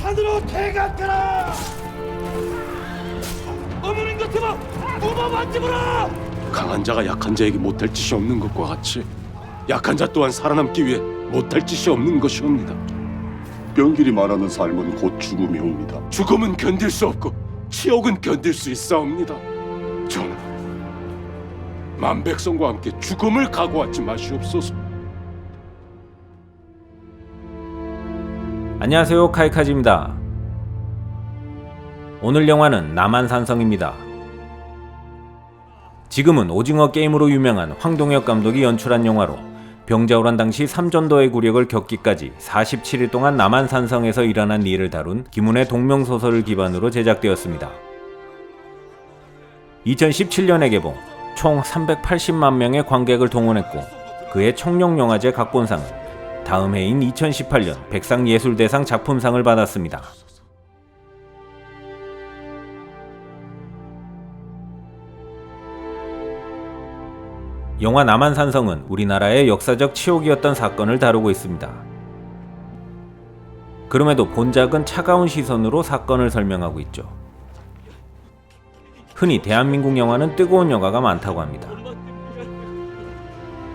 산으로 퇴각하라. 어머님 같으면 부모 만집어라. 강한 자가 약한 자에게 못할 짓이 없는 것과 같이 약한 자 또한 살아남기 위해 못할 짓이 없는 것이옵니다. 병길이 말하는 삶은 곧 죽음이옵니다. 죽음은 견딜 수 없고 치욕은 견딜 수 있사옵니다. 전하, 만백성과 함께 죽음을 각오하지 마시옵소서. 안녕하세요, 카이카즈입니다. 오늘 영화는 남한산성입니다. 지금은 오징어 게임으로 유명한 황동혁 감독이 연출한 영화로 병자호란 당시 삼전도의 굴욕을 겪기까지 47일 동안 남한산성에서 일어난 일을 다룬 김훈의 동명소설을 기반으로 제작되었습니다. 2017년에 개봉, 총 380만 명의 관객을 동원했고 그의 청룡영화제 각본상은 다음 해인 2018년 백상예술대상 작품상을 받았습니다. 영화 남한산성은 우리나라의 역사적 치욕이었던 사건을 다루고 있습니다. 그럼에도 본작은 차가운 시선으로 사건을 설명하고 있죠. 흔히 대한민국 영화는 뜨거운 영화가 많다고 합니다.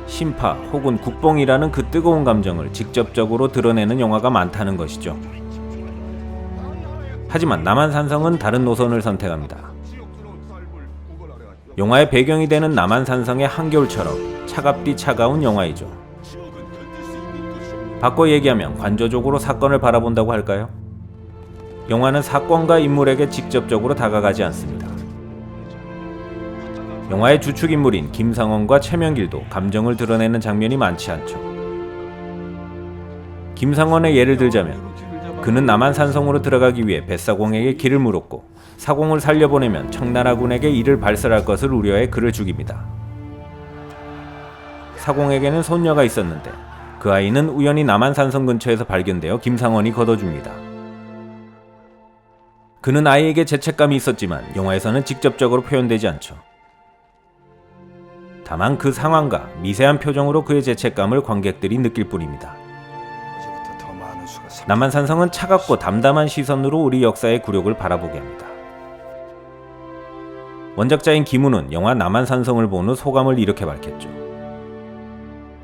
신파 혹은 국뽕이라는 그 뜨거운 감정을 직접적으로 드러내는 영화가 많다는 것이죠. 하지만 남한산성은 다른 노선을 선택합니다. 영화의 배경이 되는 남한산성의 한겨울처럼 차갑디 차가운 영화이죠. 바꿔 얘기하면 관조적으로 사건을 바라본다고 할까요? 영화는 사건과 인물에게 직접적으로 다가가지 않습니다. 영화의 주축 인물인 김상원과 최명길도 감정을 드러내는 장면이 많지 않죠. 김상원의 예를 들자면 그는 남한산성으로 들어가기 위해 뱃사공에게 길을 물었고 사공을 살려보내면 청나라군에게 이를 발설할 것을 우려해 그를 죽입니다. 사공에게는 손녀가 있었는데 그 아이는 우연히 남한산성 근처에서 발견되어 김상원이 걷어줍니다. 그는 아이에게 죄책감이 있었지만 영화에서는 직접적으로 표현되지 않죠. 다만 그 상황과 미세한 표정으로 그의 죄책감을 관객들이 느낄 뿐입니다. 남한산성은 차갑고 담담한 시선으로 우리 역사의 굴욕을 바라보게 합니다. 원작자인 김훈은 영화 남한산성을 본 후 소감을 이렇게 밝혔죠.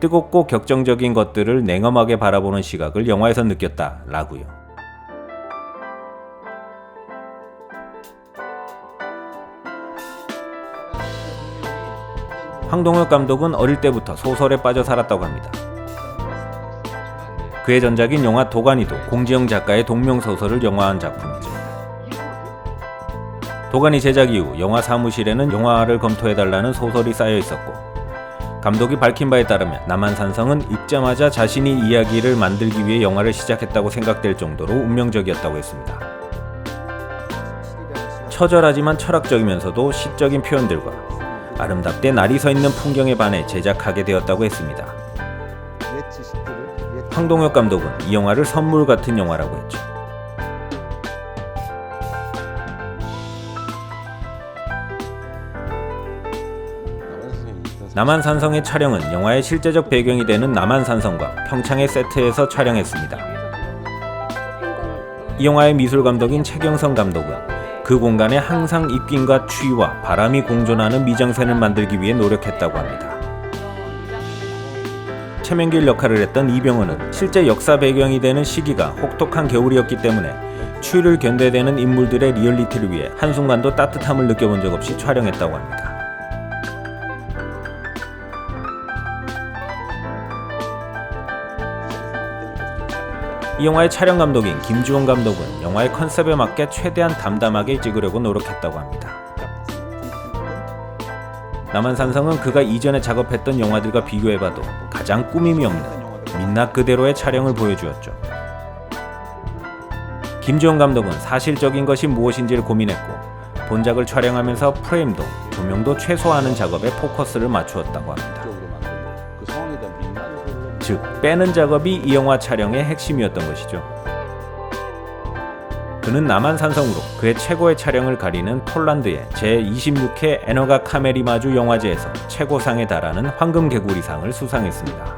뜨겁고 격정적인 것들을 냉엄하게 바라보는 시각을 영화에서 느꼈다 라고요. 황동혁 감독은 어릴 때부터 소설에 빠져 살았다고 합니다. 그의 전작인 영화 도가니도 공지영 작가의 동명소설을 영화한 작품이죠. 도가니 제작 이후 영화 사무실에는 영화를 검토해달라는 소설이 쌓여 있었고 감독이 밝힌 바에 따르면 남한산성은 읽자마자 자신이 이야기를 만들기 위해 영화를 시작했다고 생각될 정도로 운명적이었다고 했습니다. 처절하지만 철학적이면서도 시적인 표현들과 아름답게 날이 서 있는 풍경에 반해 제작하게 되었다고 했습니다. 황동혁 감독은 이 영화를 선물 같은 영화라고 했죠. 남한산성의 촬영은 영화의 실제적 배경이 되는 남한산성과 평창의 세트에서 촬영했습니다. 이 영화의 미술 감독인 최경성 감독은 그 공간에 항상 입김과 추위와 바람이 공존하는 미장센을 만들기 위해 노력했다고 합니다. 최명길 역할을 했던 이병헌은 실제 역사 배경이 되는 시기가 혹독한 겨울이었기 때문에 추위를 견뎌내는 인물들의 리얼리티를 위해 한순간도 따뜻함을 느껴본 적 없이 촬영했다고 합니다. 이 영화의 촬영 감독인 김주원 감독은 영화의 컨셉에 맞게 최대한 담담하게 찍으려고 노력했다고 합니다. 남한산성은 그가 이전에 작업했던 영화들과 비교해봐도 가장 꾸밈이 없는 민낯 그대로의 촬영을 보여주었죠. 김주원 감독은 사실적인 것이 무엇인지를 고민했고 본작을 촬영하면서 프레임도 조명도 최소화하는 작업에 포커스를 맞추었다고 합니다. 즉, 빼는 작업이 이 영화 촬영의 핵심이었던 것이죠. 그는 남한산성으로 그의 최고의 촬영을 가리는 폴란드의 제26회 에너가 카메리마주 영화제에서 최고상에 달하는 황금개구리상을 수상했습니다.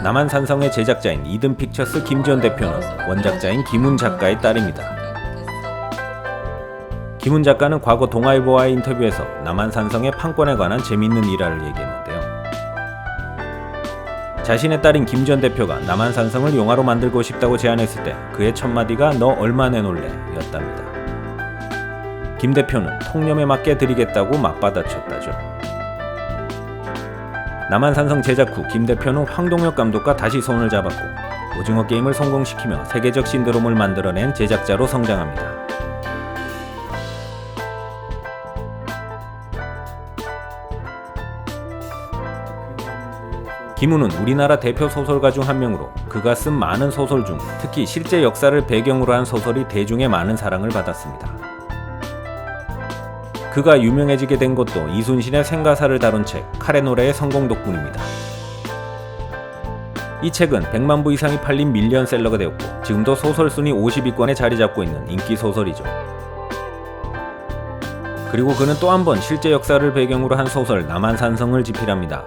남한산성의 제작자인 이든픽처스 김지원 대표는 원작자인 김훈 작가의 딸입니다. 김훈 작가는 과거 동아일보와의 인터뷰에서 남한산성의 판권에 관한 재미있는 일화를 얘기했는데요. 자신의 딸인 김지원 대표가 남한산성을 영화로 만들고 싶다고 제안했을 때 그의 첫마디가 "너 얼마 내놓을래?" 였답니다. 김 대표는 통념에 맞게 드리겠다고 맞받아쳤다죠. 남한산성 제작 후 김 대표는 황동혁 감독과 다시 손을 잡았고 오징어 게임을 성공시키며 세계적 신드롬을 만들어낸 제작자로 성장합니다. 김훈은 우리나라 대표 소설가 중 한 명으로 그가 쓴 많은 소설 중 특히 실제 역사를 배경으로 한 소설이 대중의 많은 사랑을 받았습니다. 그가 유명해지게 된 것도 이순신의 생가사를 다룬 책 칼의 노래의 성공 덕분입니다. 이 책은 100만 부 이상이 팔린 밀리언셀러가 되었고 지금도 소설 순위 50위권에 자리 잡고 있는 인기 소설이죠. 그리고 그는 또 한 번 실제 역사를 배경으로 한 소설 남한산성을 집필합니다.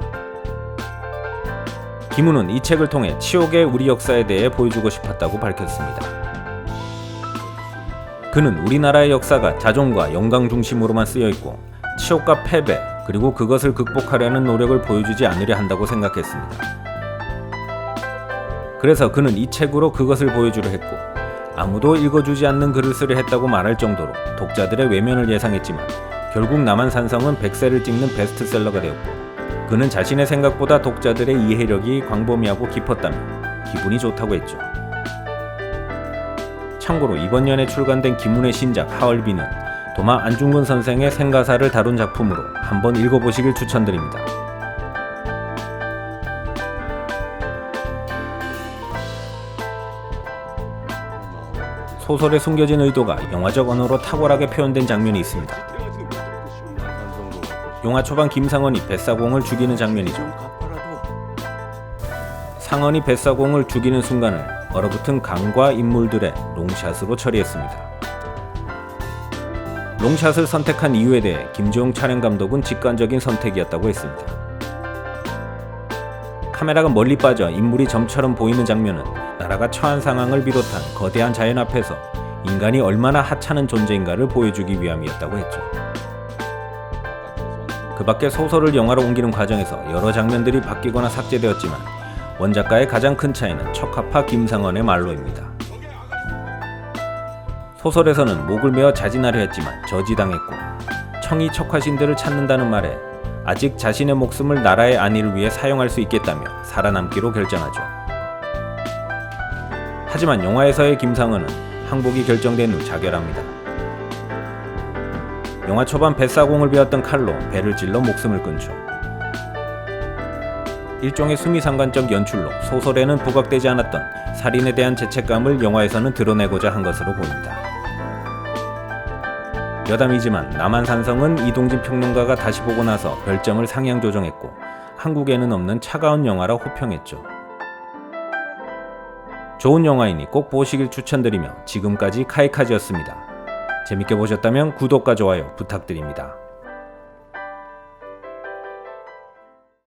김훈은 이 책을 통해 치욕의 우리 역사에 대해 보여주고 싶었다고 밝혔습니다. 그는 우리나라의 역사가 자존과 영광 중심으로만 쓰여있고 치욕과 패배 그리고 그것을 극복하려는 노력을 보여주지 않으려 한다고 생각했습니다. 그래서 그는 이 책으로 그것을 보여주려 했고 아무도 읽어주지 않는 글을 쓰려 했다고 말할 정도로 독자들의 외면을 예상했지만 결국 남한산성은 100세를 찍는 베스트셀러가 되었고 그는 자신의 생각보다 독자들의 이해력이 광범위하고 깊었다며 기분이 좋다고 했죠. 참고로 이번 년에 출간된 김훈의 신작 하얼빈은 도마 안중근 선생의 생가사를 다룬 작품으로 한번 읽어보시길 추천드립니다. 소설에 숨겨진 의도가 영화적 언어로 탁월하게 표현된 장면이 있습니다. 영화 초반 김상원이 뱃사공을 죽이는 장면이죠. 상원이 뱃사공을 죽이는 순간을 얼어붙은 강과 인물들의 롱샷으로 처리했습니다. 롱샷을 선택한 이유에 대해 김지용 촬영감독은 직관적인 선택이었다고 했습니다. 카메라가 멀리 빠져 인물이 점처럼 보이는 장면은 나라가 처한 상황을 비롯한 거대한 자연 앞에서 인간이 얼마나 하찮은 존재인가를 보여주기 위함이었다고 했죠. 그 밖에 소설을 영화로 옮기는 과정에서 여러 장면들이 바뀌거나 삭제되었지만 원작과의 가장 큰 차이는 척합파 김상원의 말로입니다. 소설에서는 목을 메어 자진하려 했지만 저지당했고 청이 척화신들을 찾는다는 말에 아직 자신의 목숨을 나라의 안위를 위해 사용할 수 있겠다며 살아남기로 결정하죠. 하지만 영화에서의 김상원은 항복이 결정된 후 자결합니다. 영화 초반 뱃사공을 베었던 칼로 배를 찔러 목숨을 끊죠. 일종의 수미상관적 연출로 소설에는 부각되지 않았던 살인에 대한 죄책감을 영화에서는 드러내고자 한 것으로 보입니다. 여담이지만 남한산성은 이동진 평론가가 다시 보고 나서 별점을 상향 조정했고 한국에는 없는 차가운 영화라 호평했죠. 좋은 영화이니 꼭 보시길 추천드리며 지금까지 카이카즈였습니다. 재밌게 보셨다면 구독과 좋아요 부탁드립니다.